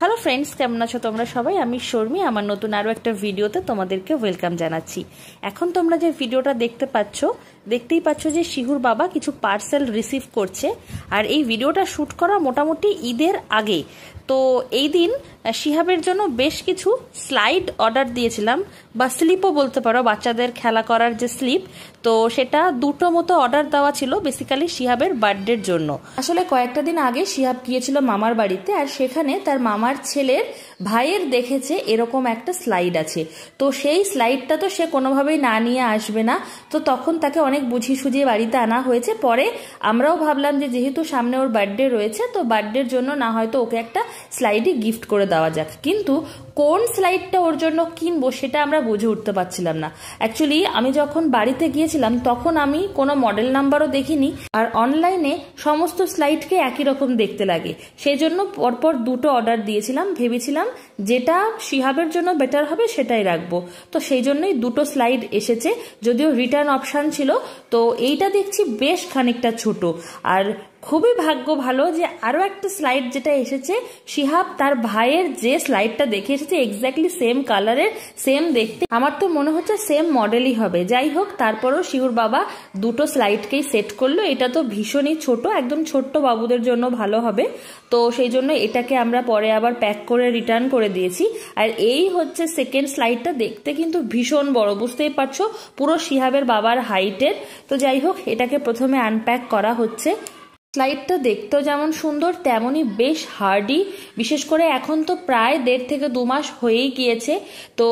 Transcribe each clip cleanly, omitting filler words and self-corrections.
Hello friends, কেমন আছো তোমরা সবাই? আমি শর্মি, আমার নতুন আরও একটা ভিডিওতে তোমাদেরকে ওয়েলকাম জানাচ্ছি। এখন তোমরা যে ভিডিওটা দেখতেই পাচ্ছ যে শিহুর বাবা কিছু পার্সেল রিসিভ করছে। আর এই ভিডিওটা শ্যুট করা মোটামুটি ঈদের আগে। তো এই দিন শিহাবের জন্য বেশ কিছু স্লাইড অর্ডার দিয়েছিলাম, বা স্লিপও বলতে পারো, বাচ্চাদের খেলা করার যে স্লিপ। তো সেটা দুটো মতো অর্ডার দেওয়া ছিল বেসিক্যালি শিহাবের বার্থডের জন্য। আসলে কয়েকটা দিন আগে শিহাব গিয়েছিল মামার বাড়িতে, আর সেখানে তার মামার ছেলের ভাইয়ের দেখেছে এরকম একটা স্লাইড আছে। তো সেই স্লাইডটা তো সে কোনোভাবেই না নিয়ে আসবে না, তো তখন তাকে অনেক বুঝিয়ে সুঝিয়ে বাড়িতে আনা হয়েছে। পরে আমরাও ভাবলাম যে যেহেতু সামনে ওর বার্থডে রয়েছে, তো বার্থডের জন্য না হয়তো ওকে একটা স্লাইডই গিফট করে দেওয়া যাক। কিন্তু কোন স্লাইডটা ওর জন্য কিনবো সেটা আমরা বুঝে উঠতে পারছিলাম না। অ্যাকচুয়ালি আমি যখন বাড়িতে গিয়েছিলাম তখন আমি কোনো মডেল নাম্বারও দেখিনি, আর অনলাইনে সমস্ত স্লাইডকে একই রকম দেখতে লাগে। সেই জন্য পরপর দুটো অর্ডার দিয়েছিলাম, ভেবেছিলাম যেটা শিহাবের জন্য বেটার হবে সেটাই রাখবো। তো সেই জন্যই দুটো স্লাইড এসেছে, যদিও রিটার্ন অপশান ছিল। তো এইটা দেখছি বেশ খানিকটা ছোট, আর খুবই ভাগ্য ভালো যে আরও একটা স্লাইড যেটা এসেছে, শিহাব তার ভাইয়ের যে স্লাইডটা দেখে এসেছে এক্স্যাক্টলি সেম কালারের, সেম দেখতে। আমার তো মনে হচ্ছে সেম মডেলই হবে। যাই হোক, তারপরও শিহুর বাবা দুটো স্লাইডকেই সেট করলো। এটা তো ভীষণই ছোট, একদম ছোট্ট বাবুদের জন্য ভালো হবে। তো সেই জন্য এটাকে আমরা পরে আবার প্যাক করে রিটার্ন করে দিয়েছি। আর এই হচ্ছে সেকেন্ড স্লাইডটা, দেখতে কিন্তু ভীষণ বড়, বুঝতেই পারছো, পুরো শিহাবের বাবার হাইটের। তো যাই হোক, এটাকে প্রথমে আনপ্যাক করা হচ্ছে। স্লাইডটা দেখতেও যেমন সুন্দর তেমনই বেশ হার্ডি, বিশেষ করে এখন তো প্রায় 1.5 থেকে 2 মাস হয়েই গিয়েছে। তো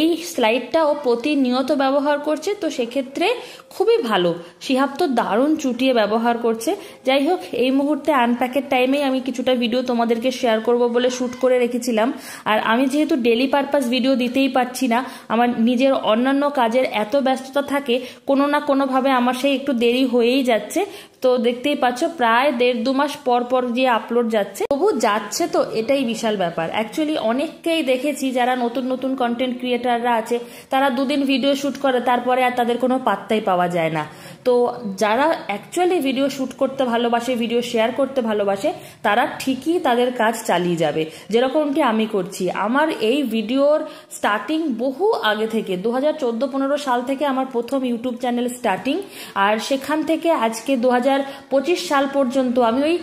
এই স্লাইডটা ও প্রতিনিয়ত ব্যবহার করছে, তো সেক্ষেত্রে খুবই ভালো। শিহাব তো দারুণ চুটিয়ে ব্যবহার করছে। যাই হোক, এই মুহূর্তে আনপ্যাকের টাইমেই আমি কিছুটা ভিডিও তোমাদেরকে শেয়ার করব বলে শ্যুট করে রেখেছিলাম। আর আমি যেহেতু ডেলি পারপাস ভিডিও দিতেই পারছি না, আমার নিজের অন্যান্য কাজের এত ব্যস্ততা থাকে, কোনো না কোনোভাবে আমার সেই একটু দেরি হয়েই যাচ্ছে। তো দেখতেই পাচ্ছ প্রায় 1.5-2 মাস পর পর যে আপলোড যাচ্ছে, তবু যাচ্ছে, তো এটাই বিশাল ব্যাপার। অ্যাকচুয়ালি অনেককেই দেখেছি যারা নতুন নতুন কন্টেন্ট ক্রিয়েটাররা আছে, তারা 2 দিন ভিডিও শ্যুট করে, তারপরে আর তাদের কোনো পাত্তাই পাওয়া যায় না। তো যারা অ্যাকচুয়ালি ভিডিও শ্যুট করতে ভালোবাসে, ভিডিও শেয়ার করতে ভালোবাসে, তারা ঠিকই তাদের কাজ চালিয়ে যাবে, যেরকমটি আমি করছি। আমার এই ভিডিওর স্টার্টিং বহু আগে থেকে, 2014-15 সাল থেকে আমার প্রথম ইউটিউব চ্যানেল স্টার্টিং, আর সেখান থেকে আজকে 2025 সাল পর্যন্ত আমি ওই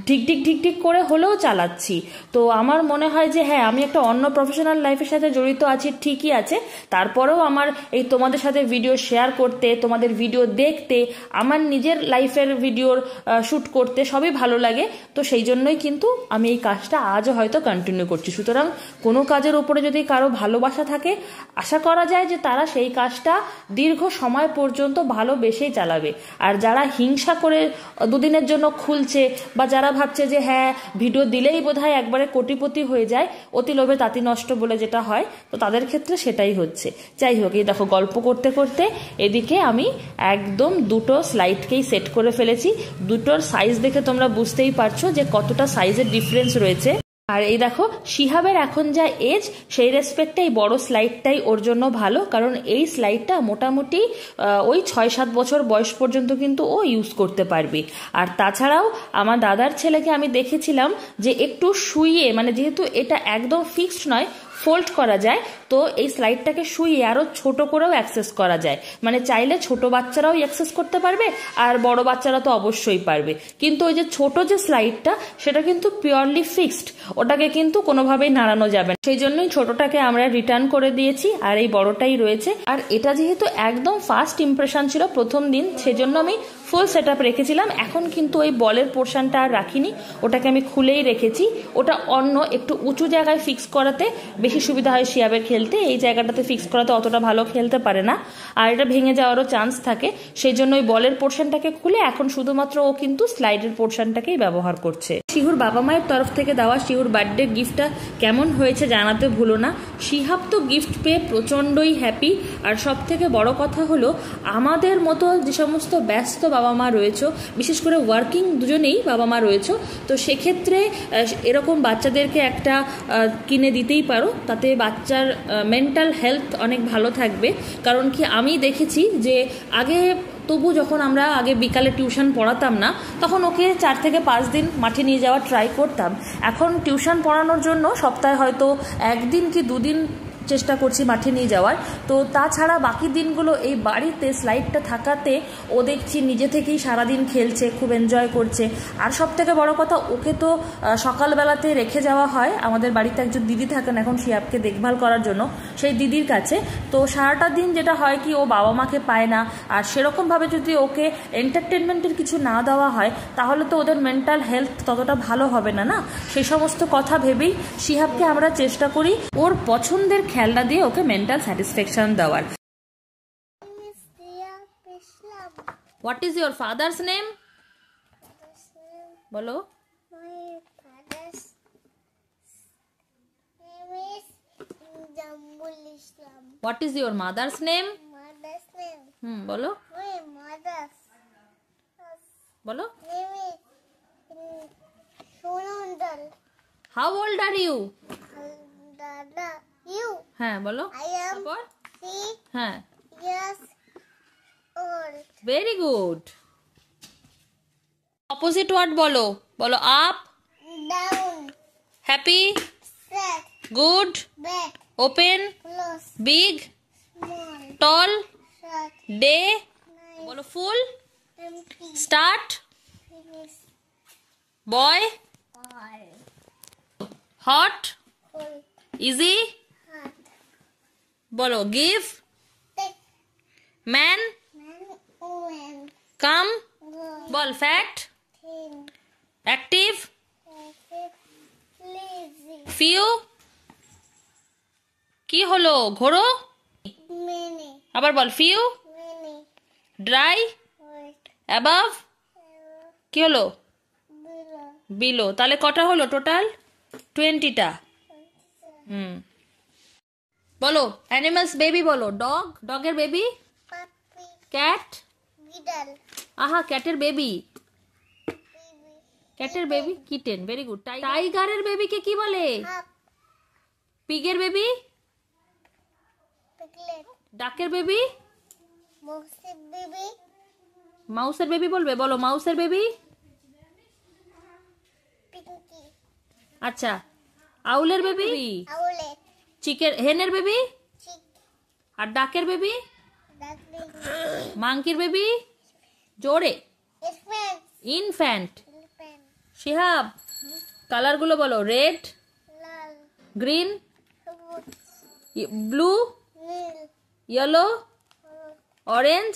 ঢিক করে হলেও চালাচ্ছি। তো আমার মনে হয় যে হ্যাঁ, আমি একটা অন্য প্রফেশনাল লাইফের সাথে জড়িত আছি, ঠিকই আছে, তারপরেও আমার এই তোমাদের সাথে ভিডিও শেয়ার করতে, তোমাদের ভিডিও দেখতে, আমার নিজের লাইফের ভিডিওর শ্যুট করতে সবই ভালো লাগে। তো সেই জন্যই কিন্তু আমি এই কাজটা আজও হয়তো কন্টিনিউ করছি। সুতরাং কোনো কাজের উপরে যদি কারো ভালোবাসা থাকে, আশা করা যায় যে তারা সেই কাজটা দীর্ঘ সময় পর্যন্ত ভালোবেসেই চালাবে। আর যারা হিংসা করে 2 দিনের জন্য খুলছে, বা যারা ভাবছে যে হ্যাঁ ভিডিও দিলেই বোধহয় একবারে কোটিপতি হয়ে যায়, অতি লোভে তাঁতি নষ্ট বলে যেটা হয়, তো তাদের ক্ষেত্রে সেটাই হচ্ছে। যাই হোক, এই দেখো গল্প করতে করতে এদিকে আমি একদম দুটো স্লাইডকেই সেট করে ফেলেছি। দুটোর সাইজ দেখে তোমরা বুঝতেই পারছো যে কতটা সাইজের ডিফারেন্স রয়েছে। আর এই দেখো, শিহাবের এখন যা এজ, সেই রেসপেক্টে এই বড় স্লাইডটাই ওর জন্য ভালো, কারণ এই স্লাইডটা মোটামুটি ওই 6-7 বছর বয়স পর্যন্ত কিন্তু ও ইউজ করতে পারবে। আর তাছাড়াও আমার দাদার ছেলেকে আমি দেখেছিলাম যে একটু শুইয়ে, মানে যেহেতু এটা একদম ফিক্সড নয়, ফোল্ড করা যায়, তো এই স্লাইডটাকে শুইয়ে আরও ছোট করেও অ্যাক্সেস করা যায়। মানে চাইলে ছোট বাচ্চারাও অ্যাক্সেস করতে পারবে, আর বড় বাচ্চারা তো অবশ্যই পারবে। কিন্তু ওই যে ছোট যে স্লাইডটা, সেটা কিন্তু পিওরলি ফিক্সড, ওটাকে কিন্তু কোনোভাবেই নাড়ানো যাবে না। সেই জন্যই ছোটটাকে আমরা রিটার্ন করে দিয়েছি, আর এই বড়টাই রয়েছে। আর এটা যেহেতু একদম ফার্স্ট ইমপ্রেশন ছিল প্রথম দিন, সেজন্য আমি ফুল সেট আপ রেখেছিলাম। এখন কিন্তু ওই বলের পোর্শনটা আর রাখিনি, ওটাকে আমি খুলেই রেখেছি। ওটা অন্য একটু উঁচু জায়গায় ফিক্স করাতে বেশি সুবিধা হয় শিয়াবের খেলতে, এই জায়গাটাতে ফিক্স করাতে অতটা ভালো খেলতে পারে না, আর এটা ভেঙে যাওয়ারও চান্স থাকে। সেই জন্য ওই বলের পোর্শনটাকে খুলে এখন শুধুমাত্র ও কিন্তু স্লাইডের পোর্শনটাকেই ব্যবহার করছে। শিহুর বাবা মায়ের তরফ থেকে দেওয়া শিহুর বার্থডে গিফটটা কেমন হয়েছে জানাতে ভুলো না। শিহাব তো গিফট পেয়ে প্রচণ্ডই হ্যাপি। আর সব থেকে বড় কথা হলো, আমাদের মতো যে সমস্ত ব্যস্ত বাবা মা রয়েছে, বিশেষ করে ওয়ার্কিং দুজনেই বাবা মা রয়েছে, তো সেক্ষেত্রে এরকম বাচ্চাদেরকে একটা কিনে দিতেই পারো, তাতে বাচ্চার মেন্টাল হেলথ অনেক ভালো থাকবে। কারণ কি, আমি দেখেছি যে আগে তবু যখন আমরা আগে বিকালে টিউশন পড়াতাম না তখন ওকে 4 থেকে 5 দিন মাঠে নিয়ে যাওয়ার ট্রাই করতাম। এখন টিউশন পড়ানোর জন্য সপ্তাহে হয়তো 1 দিন কি 2 দিন চেষ্টা করছি মাঠে নিয়ে যাওয়ার। তো তাছাড়া বাকি দিনগুলো এই বাড়িতে স্লাইডটা থাকাতে ও দেখছি নিজে থেকেই সারাদিন খেলছে, খুব এনজয় করছে। আর সবথেকে বড় কথা, ওকে তো সকালবেলাতে রেখে যাওয়া হয়, আমাদের বাড়িতে একজন দিদি থাকেন এখন শিহাবকে দেখভাল করার জন্য, সেই দিদির কাছে। তো সারাটা দিন যেটা হয় কি, ও বাবা মাকে পায় না। আর সেরকমভাবে যদি ওকে এন্টারটেনমেন্টের কিছু না দেওয়া হয় তাহলে তো ওদের মেন্টাল হেলথ ততটা ভালো হবে না, না? সেই সমস্ত কথা ভেবেই শিহাবকে আমরা চেষ্টা করি ওর পছন্দের খেলনা দিয়ে ওকে মেন্টাল স্যাটিসফ্যাকশন দেওয়ার। What is your father's name? বলো। What is your mother's name? বলো বলো। How old are you? হ্যাঁ বলো। হ্যাঁ, ভেরি গুড। অপোজিট ওয়ার্ড বলো। বলো up, down, happy, sad, good, bad, open, close, big, small, tall, short, day. বলো full, empty, start, finish, boy, hot, cold, easy, hot. বলো give, take, man, women, come, বল fat, thin, active, lazy, few, কি হলো ঘোড়ো, many, আবার বল few, many, dry, wet, above, কি হলো, বিলো, বিলো। তাহলে কটা হলো টোটাল? 20টা। বলো অ্যানিমালস বেবি। বলো ডগ, ডগের বেবি, পাপি, ক্যাট, বিড়াল, আহা ক্যাটের বেবি, ক্যাটের বেবি কিটেন, ভেরি গুড। টাইগারের বেবিকে কি বলে? পিগের বেবি, পিগলেট, ডাকের বেবি, মাউসের বেবি, মাউসের বেবি বলবে। বলো মাউসের বেবি, পিঙ্কি। আচ্ছা, আউলের বেবি, আউলেট, চিকের, হেনের বেবি, চিক, আর ডাকের বেবি, ডাক বেবি, মাংকির বেবি, জোরে, ইনফ্যান্ট, ইনফ্যান্ট। শিহাব কালার গুলো বলো। রেড, লাল, গ্রিন, সবুজ, ব্লু, নীল, ইয়েলো, অরেঞ্জ,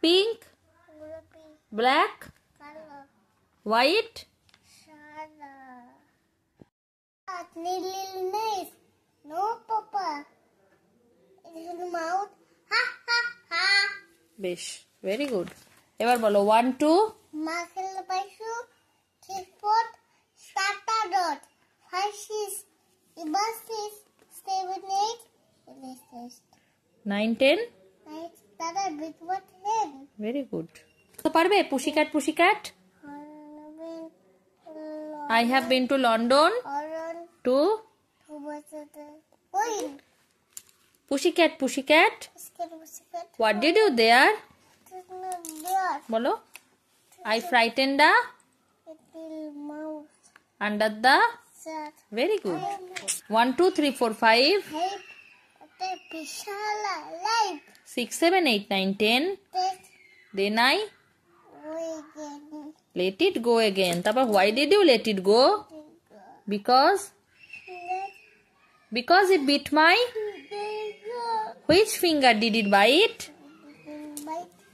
পিঙ্ক, গোলাপি, ব্ল্যাক, কালো, হোয়াইট, সাদা। Little nose, no papa. Little mouth, ha ha ha. বেশ, ভেরি গুড। এবার বলো 1 2 মাখেল পাইছু 3 4 starter dot 5 6 এবার 6 7 8 9 10 দাদা big what head. Very good. তো পারবে পুশিক্যাট, পুশিক্যাট। I have been to London to pussycat, pussycat. What did you there? Bolo. I frightened the mouse under the. Very good. 1 2 3 4 5 6 7 8 9 10. Then I let it go again. Tapa, why did you let it go? Because it bit my. Which finger did it bite?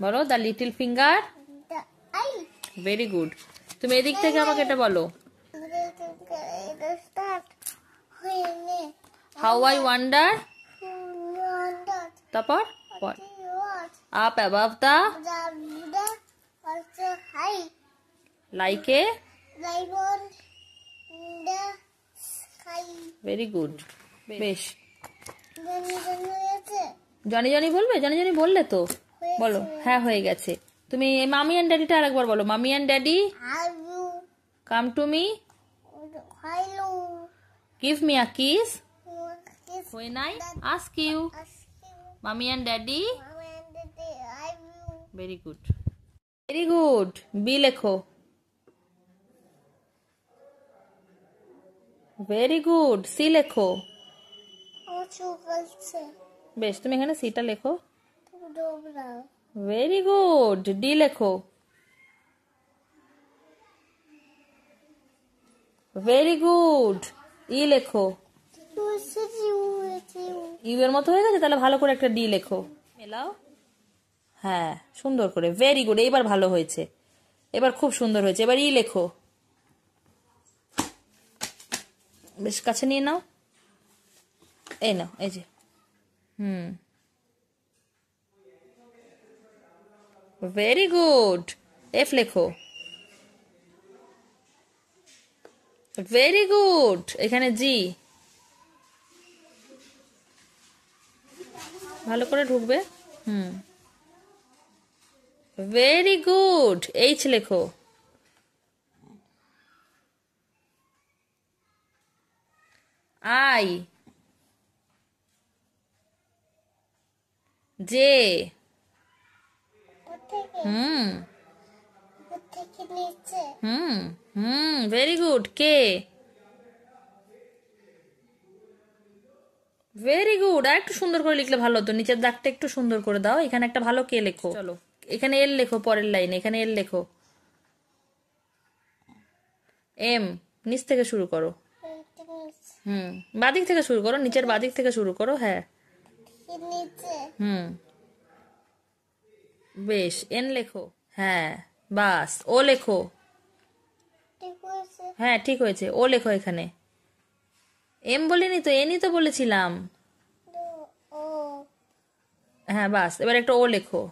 বলো the little finger. Very good. তুমি এদিক থেকে আমাকে এটা বলো। How I wonder. তারপর what? Up above the. Also high. Like a lion in the sky. Very good. বেশ। Johnny Johnny বলবে? জনি জনি বললে তো বলো। হ্যাঁ হয়ে গেছে। তুমি মামি এন্ড ড্যাডিটা আরেকবার বলো। Mommy and daddy come to me, give me a kiss when I ask you. Mommy and daddy very good, very good. B লেখো। Very good. সি লেখো। বেশ, তুমি এখানে সিটা লেখো। Very good. ডি লেখো। Very good. ই লেখো। ইউ এর মতো হয়ে গেছে, তাহলে ভালো করে একটা ডি লেখো। মেলাও। হ্যাঁ, সুন্দর করে। Very good. এইবার ভালো হয়েছে, এবার খুব সুন্দর হয়েছে। এবার ই লেখো। বেশ, কাছে নিয়ে নাও। এই নাও, এই যে। Very good. এফ লেখো। Very good. এখানে জি। ভালো করে ঢুকবে। Very good. এইচ লেখো। I. J. Very good. K. Very good. আর একটু সুন্দর করে লিখলে ভালো হতো, নিচের দাগটা একটু সুন্দর করে দাও। এখানে একটা ভালো কে লেখো। চলো, এখানে এল লেখো। পরের লাইনে এখানে এল লেখো। এম। নিচ থেকে শুরু করো। বাদিক থেকে শুরু করো, নিচের বাদিক থেকে শুরু করো। হ্যাঁ। বেশ। এন লেখো। হ্যাঁ, বাস। ও লেখো। হ্যাঁ, ঠিক হয়েছে। ও লেখো এখানে। এম বলিনি তো, এনই তো বলেছিলাম। হ্যাঁ, বাস। এবার একটা ও লেখো।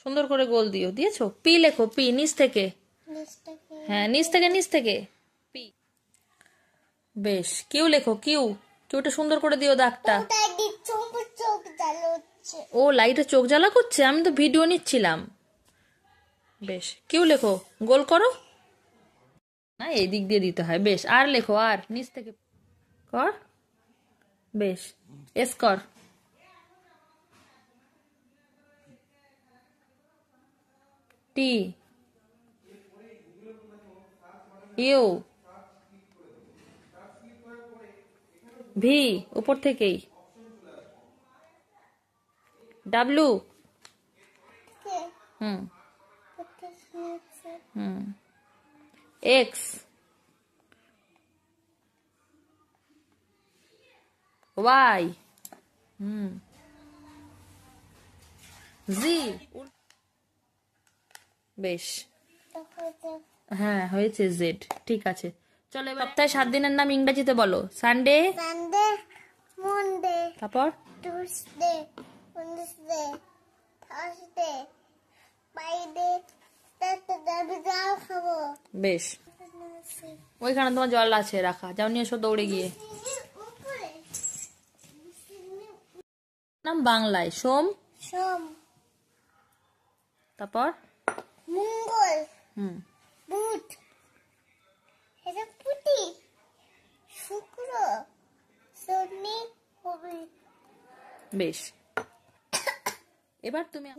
সুন্দর করে গোল দিও। দিয়েছো? পি লেখো। পি নিচ থেকে। হ্যাঁ, নিচ থেকে, নিচ থেকে। পি। বেশ। কিউ লেখো। কিউ। কিউটা সুন্দর করে দিও দাগটা। ও, লাইটে চোখ জ্বালা করছে, আমি তো ভিডিও নিচ্ছিলাম। বেশ। কিউ লেখো। গোল করো। না, এই দিক দিয়ে দিতে হয়। বেশ। আর লেখো। আর নিচ থেকে কর। বেশ। এস কর। টি। ইউ। ভি। উপর থেকেই। ডাব্লু। এক্স। ওয়াই। জি। বেশ। হ্যাঁ, হয়েছে। জেড। ঠিক আছে। চলো, এবার সপ্তাহে 7 দিনের নাম ইংরেজিতে বলো। সানডে। মন্ডে। তারপর Tuesday, Wednesday, Thursday, Friday, Saturday. আমি জল খাবো। বেশ। ওইখানে তোমার জল আছে রাখা, যাও নিয়ে এসো দৌড়ে গিয়ে। নাম বাংলায় সোম। সোম। তারপর মঙ্গল। বুধ। এটা পুটি। শুক্র, শনি, রবি। বেশ। এবার তুমি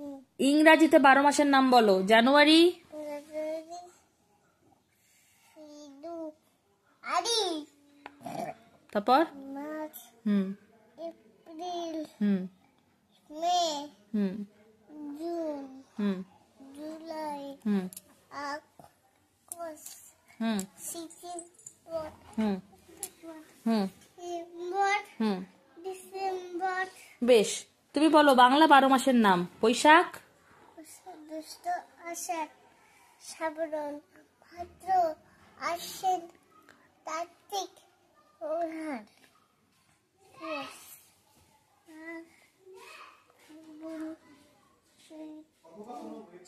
ইংরাজিতে 12 মাসের নাম বলো। জানুয়ারি। তারপর March. April. May. June. July. August. September. December. বেশ। তুমি বলো বাংলা 12 মাসের নাম। বৈশাখ। জ্যৈষ্ঠ, আষাঢ়, শ্রাবণ, ভাদ্র, আশ্বিন, কার্তিক, অঘ্রান।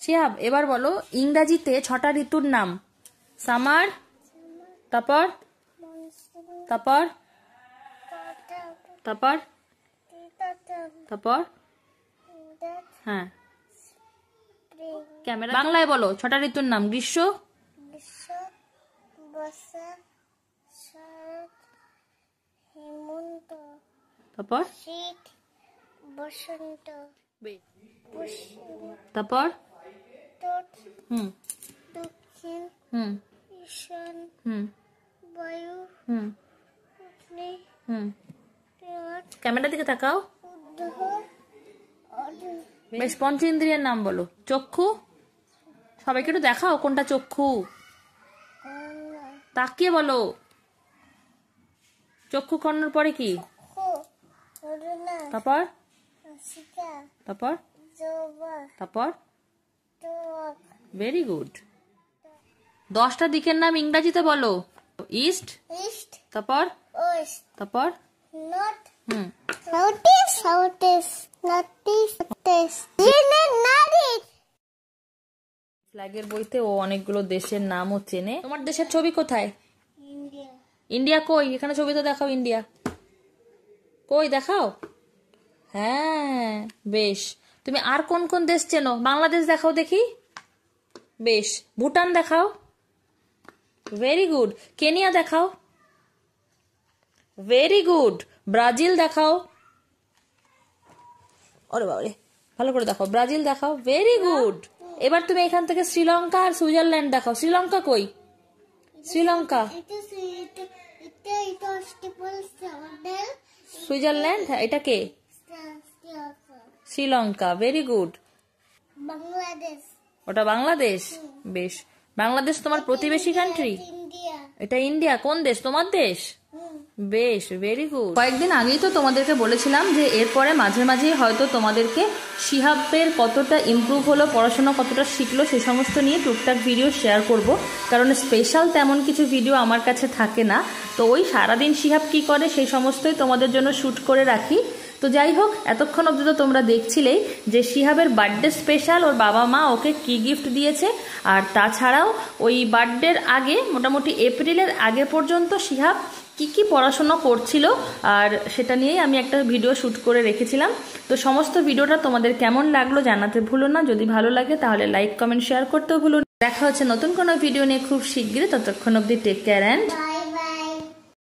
শিহাব, এবার বলো ইংরাজিতে 6টা ঋতুর নাম। সামার। তারপর তারপর তারপর তারপর হ্যাঁ, ক্যামেরা। বাংলায় বলো 6টা ঋতুর নাম। গ্রীষ্ম। বর্ষা, শরৎ, হেমন্ত। তারপর শীত, বসন্ত তারপর দক্ষিণ ঈশান বায়ু ক্যামেরার দিকে তাকাও। বেশ, পঞ্চেন্দ্রিয়ের নাম বলো। চক্ষু, সবাইকে একটু দেখাও কোনটা চক্ষু, তাকিয়ে বলো। চক্ষু কর্ণর পরে কি? তারপর তারপর তারপর ভেরি গুড। 10টা দিকের নাম ইংরেজিতে বলো। ইস্ট, তারপর তারপর ফ্ল্যাগের বইতে ও অনেকগুলো দেশের নামও চেনে। তোমার দেশের ছবি কোথায়? ইন্ডিয়া কই? এখানে ছবি তো দেখাও। ইন্ডিয়া কই দেখাও। হ্যাঁ বেশ। তুমি আর কোন কোন দেশ চেনো? বাংলাদেশ দেখাও দেখি। বেশ। ভুটান দেখাও। Very good. কেনিয়া দেখাও। Very good. ব্রাজিল দেখাও। ওরে বাবারে, ভালো করে দেখাও। ব্রাজিল দেখাও। Very good. এবার তুমি এখান থেকে শ্রীলঙ্কা আর সুইজারল্যান্ড দেখাও। শ্রীলঙ্কা কই? শ্রীলঙ্কা, সুইজারল্যান্ড, এটা কে? শ্রীলঙ্কা। Very good. ওটা বাংলাদেশ। বেশ। বাংলাদেশ তোমার প্রতিবেশী কান্ট্রি? এটা ইন্ডিয়া। কোন দেশ? তোমার দেশ। বেশ, ভেরি গুড। কয়েকদিন আগেই তো তোমাদেরকে বলেছিলাম যে এরপরে মাঝে মাঝে হয়তো তোমাদেরকে শিহাবের কতটা ইমপ্রুভ হলো, পড়াশোনা কতটা শিখলো, সে সমস্ত নিয়ে টুকটাক ভিডিও শেয়ার করব। কারণ স্পেশাল তেমন কিছু ভিডিও আমার কাছে থাকে না, তো ওই সারাদিন শিহাব কি করে সেই সমস্তই তোমাদের জন্য শ্যুট করে রাখি। তো যাই হোক, এতক্ষণ অবধি তো তোমরা দেখছিলেই যে শিহাবের বার্থডে স্পেশাল, ওর বাবা মা ওকে কি গিফট দিয়েছে। আর তাছাড়াও ওই বার্থডের আগে, মোটামুটি এপ্রিলের আগে পর্যন্ত শিহাব কি কি পড়াশোনা করছিল, আর সেটা নিয়েই আমি একটা ভিডিও শ্যুট করে রেখেছিলাম। তো সমস্ত ভিডিওটা তোমাদের কেমন লাগলো জানাতে ভুলো না। যদি ভালো লাগে তাহলে লাইক, কমেন্ট, শেয়ার করতেও ভুলো না। দেখা হচ্ছে নতুন কোনো ভিডিও নিয়ে খুব শিগগিরই। ততক্ষণ অবধি টেক কেয়ার অ্যান্ড